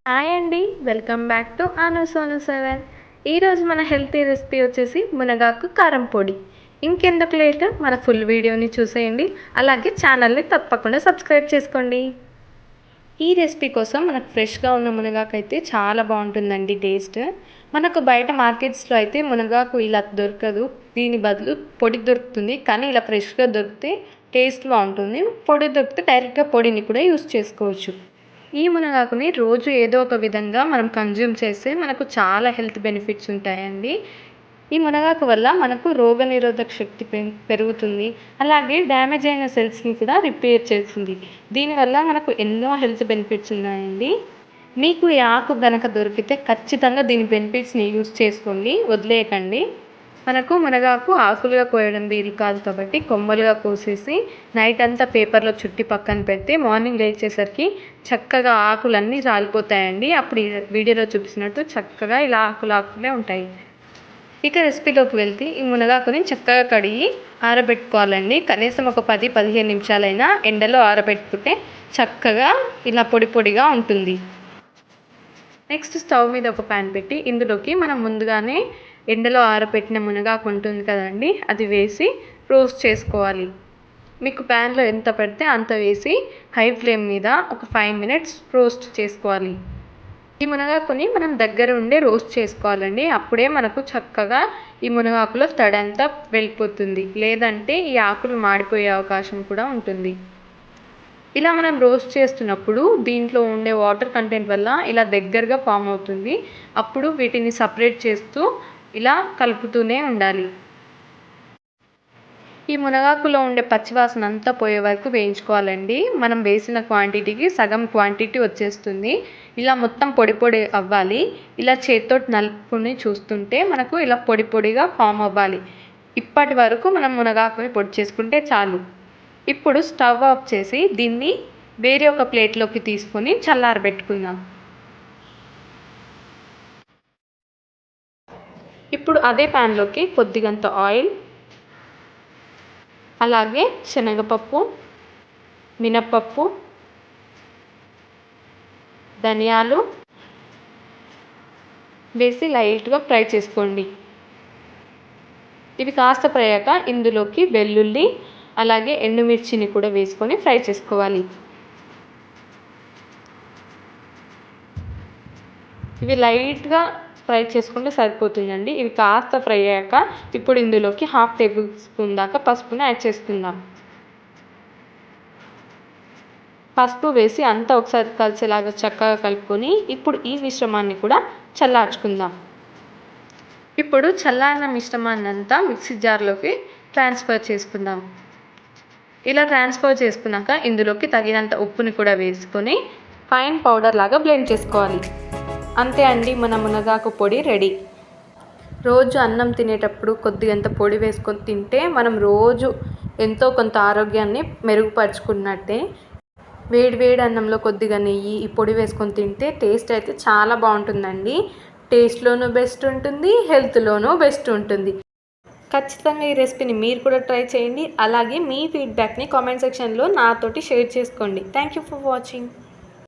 Hi అండి. Welcome back to అను సోను 7. ఈరోజు మన హెల్తీ రెసిపీ వచ్చేసి మునగాకు కారం పొడి. ఇంకెందుకు లేట్, మన ఫుల్ వీడియోని చూసేయండి. అలాగే ఛానల్ని తప్పకుండా సబ్స్క్రైబ్ చేసుకోండి. ఈ రెసిపీ కోసం మనకు ఫ్రెష్గా ఉన్న మునగాకు అయితే చాలా బాగుంటుందండి టేస్ట్. మనకు బయట మార్కెట్స్లో అయితే మునగాకు ఇలా దొరకదు, దీని బదులు పొడి దొరుకుతుంది. కానీ ఇలా ఫ్రెష్గా దొరికితే టేస్ట్ బాగుంటుంది. పొడి దొరికితే డైరెక్ట్గా పొడిని కూడా యూస్ చేసుకోవచ్చు. ఈ మునగాకుని రోజు ఏదో ఒక విధంగా మనం కన్జ్యూమ్ చేస్తే మనకు చాలా హెల్త్ బెనిఫిట్స్ ఉంటాయండి. ఈ మునగాకు వల్ల మనకు రోగనిరోధక శక్తి పెరుగుతుంది. అలాగే డ్యామేజ్ అయిన సెల్స్ని కూడా రిపేర్ చేస్తుంది. దీనివల్ల మనకు ఎన్నో హెల్త్ బెనిఫిట్స్ ఉన్నాయండి. మీకు ఈ ఆకు గనక దొరికితే ఖచ్చితంగా దీని బెనిఫిట్స్ని యూస్ చేసుకోండి, వదిలేయకండి. మనకు మునగాకు ఆకులుగా కోయడం వీలు కాదు కాబట్టి కొమ్మలుగా కోసేసి నైట్ అంతా పేపర్లో చుట్టి పక్కన పెడితే మార్నింగ్ లేచేసరికి చక్కగా ఆకులన్నీ రాలిపోతాయండి. అప్పుడు వీడియోలో చూపిస్తున్నట్టు చక్కగా ఇలా ఆకులే ఉంటాయి. ఇక రెసిపీలోకి వెళ్తే ఈ మునగాకుని చక్కగా కడిగి ఆరబెట్టుకోవాలండి. కనీసం ఒక 10-15 నిమిషాలైనా ఎండలో ఆరబెట్టుకుంటే చక్కగా ఇలా పొడి పొడిగా ఉంటుంది. నెక్స్ట్ స్టవ్ మీద ఒక ప్యాన్ పెట్టి ఇందులోకి మనం ముందుగానే ఎండలో ఆరబెట్టిన మునగాకు ఉంటుంది కదండి, అది వేసి రోస్ట్ చేసుకోవాలి. మీకు ప్యాన్లో ఎంత పెడితే అంత వేసి హై ఫ్లేమ్ మీద ఒక 5 మినిట్స్ రోస్ట్ చేసుకోవాలి. ఈ మునగాకుని మనం దగ్గర ఉండే రోస్ట్ చేసుకోవాలండి. అప్పుడే మనకు చక్కగా ఈ మునగాకులో తడంతా వెళ్ళిపోతుంది. లేదంటే ఈ ఆకులు మాడిపోయే అవకాశం కూడా ఉంటుంది. ఇలా మనం రోస్ట్ చేస్తున్నప్పుడు దీంట్లో ఉండే వాటర్ కంటెంట్ వల్ల ఇలా దగ్గరగా ఫామ్ అవుతుంది. అప్పుడు వీటిని సపరేట్ చేస్తూ ఇలా కలుపుతూనే ఉండాలి. ఈ మునగాకులో ఉండే పచ్చివాసన అంతా పోయే వరకు వేయించుకోవాలండి. మనం వేసిన క్వాంటిటీకి సగం క్వాంటిటీ వచ్చేస్తుంది. ఇలా మొత్తం పొడి పొడి అవ్వాలి. ఇలా చేతితో నలుపుని చూస్తుంటే మనకు ఇలా పొడి పొడిగా ఫామ్ అవ్వాలి. ఇప్పటి వరకు మనం మునగాకుని పొడి చేసుకుంటే చాలు. ఇప్పుడు స్టవ్ ఆఫ్ చేసి దీన్ని వేరే ఒక ప్లేట్లోకి తీసుకొని చల్లారబెట్టుకుందాం. ఇప్పుడు అదే ప్యాన్లోకి కొద్దిగంత ఆయిల్, అలాగే శనగపప్పు, మినప్పప్పు, ధనియాలు వేసి లైట్గా ఫ్రై చేసుకోండి. ఇవి కాస్త ఫ్రై అయ్యాక ఇందులోకి వెల్లుల్లి అలాగే ఎండుమిర్చిని కూడా వేసుకొని ఫ్రై చేసుకోవాలి. ఇవి లైట్గా ఫ్రై చేసుకుంటే సరిపోతుందండి. ఇవి కాస్త ఫ్రై అయ్యాక ఇప్పుడు ఇందులోకి 1/2 టేబుల్ స్పూన్ దాకా పసుపుని యాడ్ చేసుకుందాం. పసుపు వేసి అంతా ఒకసారి కలిసేలాగా చక్కగా కలుపుకొని ఇప్పుడు ఈ మిశ్రమాన్ని కూడా చల్లార్చుకుందాం. ఇప్పుడు చల్లారిన మిశ్రమాన్ని అంతా మిక్సీ జార్లోకి ట్రాన్స్ఫర్ చేసుకుందాం. ఇలా ట్రాన్స్ఫర్ చేసుకున్నాక ఇందులోకి తగినంత ఉప్పుని కూడా వేసుకొని ఫైన్ పౌడర్ లాగా బ్లెండ్ చేసుకోవాలి. అంతే అండి, మన మునగాకు పొడి రెడీ. రోజు అన్నం తినేటప్పుడు కొద్దిగంత పొడి వేసుకొని తింటే మనం రోజు ఎంతో కొంత ఆరోగ్యాన్ని మెరుగుపరుచుకున్నట్టే. వేడి అన్నంలో కొద్దిగా నెయ్యి ఈ పొడి వేసుకొని తింటే టేస్ట్ అయితే చాలా బాగుంటుందండి. టేస్ట్లోనూ బెస్ట్ ఉంటుంది, హెల్త్లోనూ బెస్ట్ ఉంటుంది. ఖచ్చితంగా ఈ రెసిపీని మీరు కూడా ట్రై చేయండి. అలాగే మీ ఫీడ్బ్యాక్ని కామెంట్ సెక్షన్లో నాతోటి షేర్ చేసుకోండి. Thank you for watching.